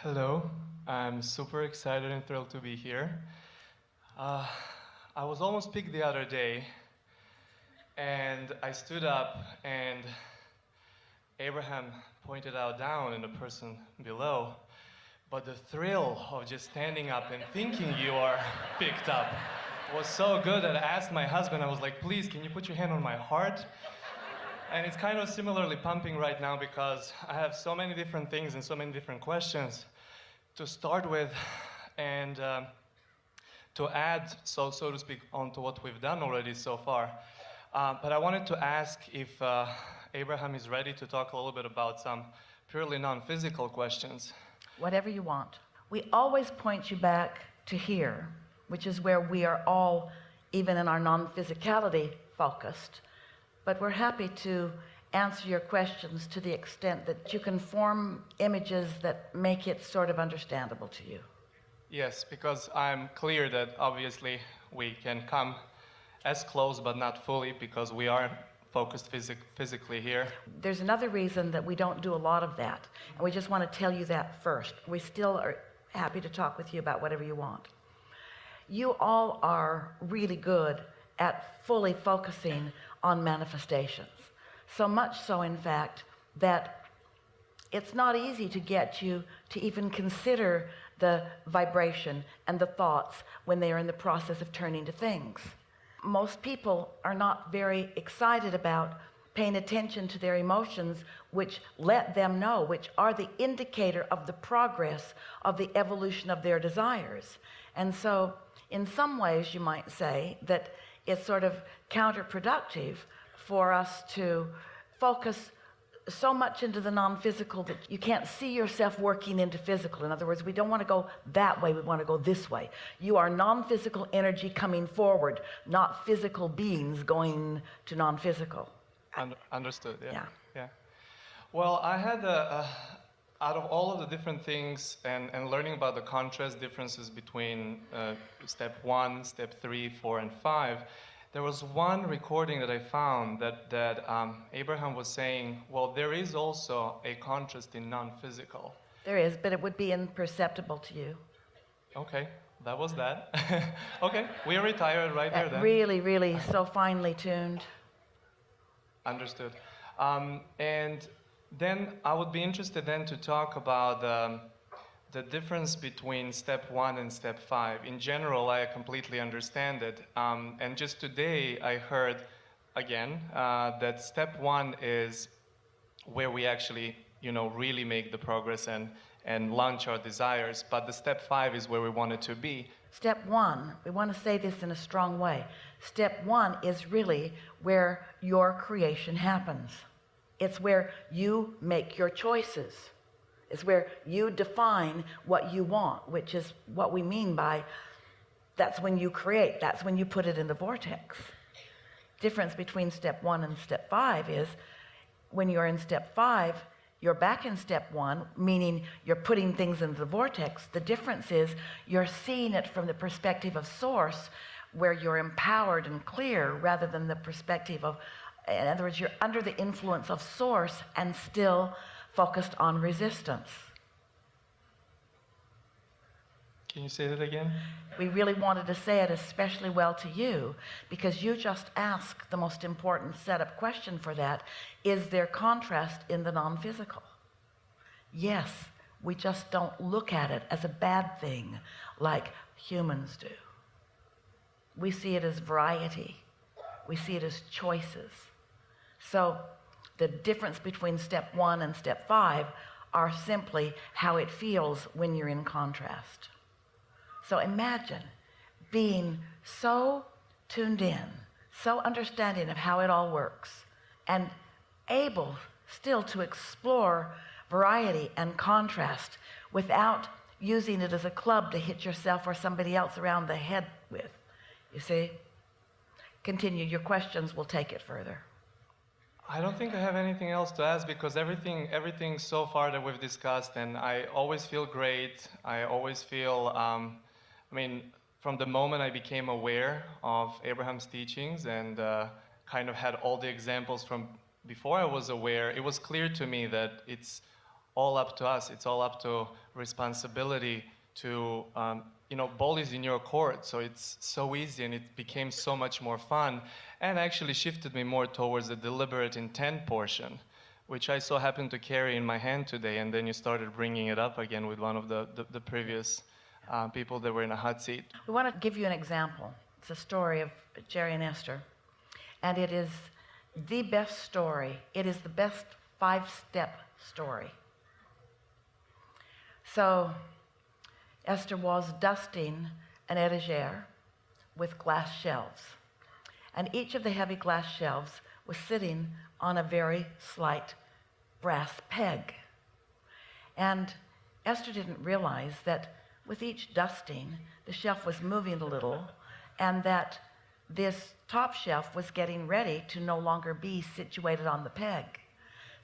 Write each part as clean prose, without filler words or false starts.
Hello, I'm super excited and thrilled to be here. Uh, I was almost picked the other day, and I stood up, and Abraham pointed out down and the person below. But the thrill of just standing up and thinking you are picked up was so good that I asked my husband, I was like, please, can you put your hand on my heart? And it's kind of similarly pumping right now because I have so many different things and so many different questions to start with, and to add, so to speak, onto what we've done already so far. But I wanted to ask if Abraham is ready to talk a little bit about some purely non-physical questions. Whatever you want. We always point you back to here, which is where we are all, even in our non-physicality, focused. But we're happy to answer your questions to the extent that you can form images that make it sort of understandable to you. Yes, because I'm clear that obviously we can come as close but not fully because we are focused physically here. There's another reason that we don't do a lot of that, and we just want to tell you that first. We still are happy to talk with you about whatever you want. You all are really good at fully focusing on manifestations. So much so, in fact, that it's not easy to get you to even consider the vibration and the thoughts when they are in the process of turning to things. Most people are not very excited about paying attention to their emotions, which let them know, which are the indicator of the progress of the evolution of their desires. And so in some ways you might say that it's sort of counterproductive for us to focus so much into the non-physical that you can't see yourself working into physical. In other words, we don't want to go that way, we want to go this way. You are non-physical energy coming forward, not physical beings going to non-physical. Understood, Yeah. Yeah. Well, I had out of all of the different things and learning about the contrast differences between step 1, step 3, 4, and 5, there was one recording that I found that Abraham was saying, well, there is also a contrast in non-physical. There is, but it would be imperceptible to you. Okay, that was that. Okay, we are retired right there then. Really so finely tuned. Understood. And then I would be interested then to talk about the difference between step 1 and step 5. In general, I completely understand it. And just today I heard again that step 1 is where we actually, really make the progress and launch our desires. But the step 5 is where we want it to be. Step 1, we want to say this in a strong way. Step 1 is really where your creation happens. It's where you make your choices. It's where you define what you want, which is what we mean by that's when you create, that's when you put it in the vortex. Difference between step 1 and step 5 is when you're in step 5, you're back in step 1, meaning you're putting things into the vortex. The difference is you're seeing it from the perspective of source, where you're empowered and clear, rather than the perspective of, in other words, you're under the influence of source and still focused on resistance. Can you say that again? We really wanted to say it especially well to you because you just asked the most important setup question for that. Is there contrast in the non-physical? Yes, we just don't look at it as a bad thing like humans do. We see it as variety. We see it as choices. So the difference between step 1 and step 5 are simply how it feels when you're in contrast. So imagine being so tuned in, so understanding of how it all works, and able still to explore variety and contrast without using it as a club to hit yourself or somebody else around the head with. You see? Continue. Your questions will take it further. I don't think I have anything else to ask because everything so far that we've discussed, and I always feel great. I always feel, from the moment I became aware of Abraham's teachings and kind of had all the examples from before I was aware, it was clear to me that it's all up to us. It's all up to responsibility to, ball is in your court, so it's so easy, and it became so much more fun, and actually shifted me more towards the deliberate intent portion, which I so happened to carry in my hand today, and then you started bringing it up again with one of the previous people that were in a hot seat. We want to give you an example. It's a story of Jerry and Esther, and it is the best story. It is the best 5-step story. So Esther was dusting an etagere with glass shelves, and each of the heavy glass shelves was sitting on a very slight brass peg. And Esther didn't realize that with each dusting, the shelf was moving a little, and that this top shelf was getting ready to no longer be situated on the peg.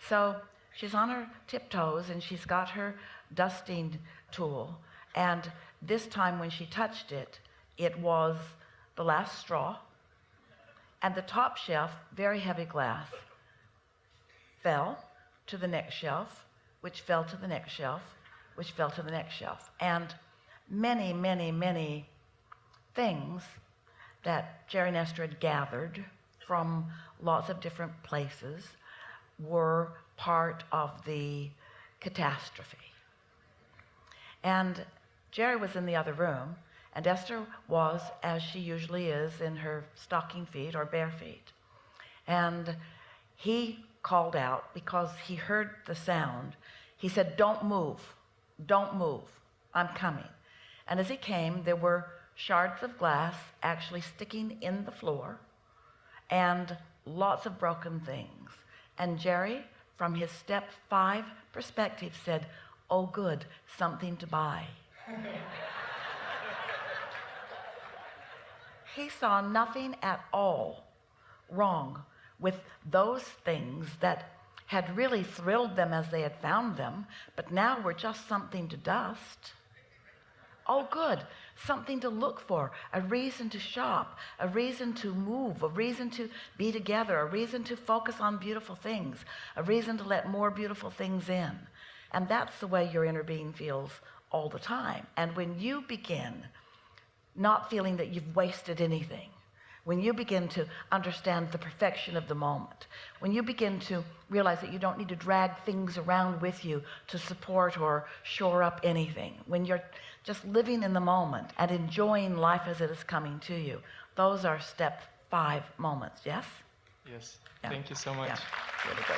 So she's on her tiptoes, and she's got her dusting tool, and this time when she touched it, it was the last straw, and the top shelf, very heavy glass, fell to the next shelf, which fell to the next shelf, which fell to the next shelf. And many, many, many things that Jerry and Esther had gathered from lots of different places were part of the catastrophe. And Jerry was in the other room, and Esther was, as she usually is, in her stocking feet or bare feet. And he called out because he heard the sound. He said, "Don't move, don't move, I'm coming." And as he came, there were shards of glass actually sticking in the floor and lots of broken things. And Jerry, from his step 5 perspective, said, "Oh good, something to buy." He saw nothing at all wrong with those things that had really thrilled them as they had found them, but now were just something to dust. Oh good, something to look for, a reason to shop, a reason to move, a reason to be together, a reason to focus on beautiful things, a reason to let more beautiful things in. And that's the way your inner being feels all the time. And when you begin not feeling that you've wasted anything, when you begin to understand the perfection of the moment, when you begin to realize that you don't need to drag things around with you to support or shore up anything, when you're just living in the moment and enjoying life as it is coming to you, those are step 5 moments. Yes? Yes. Yeah. Thank you so much. Yeah. Really good.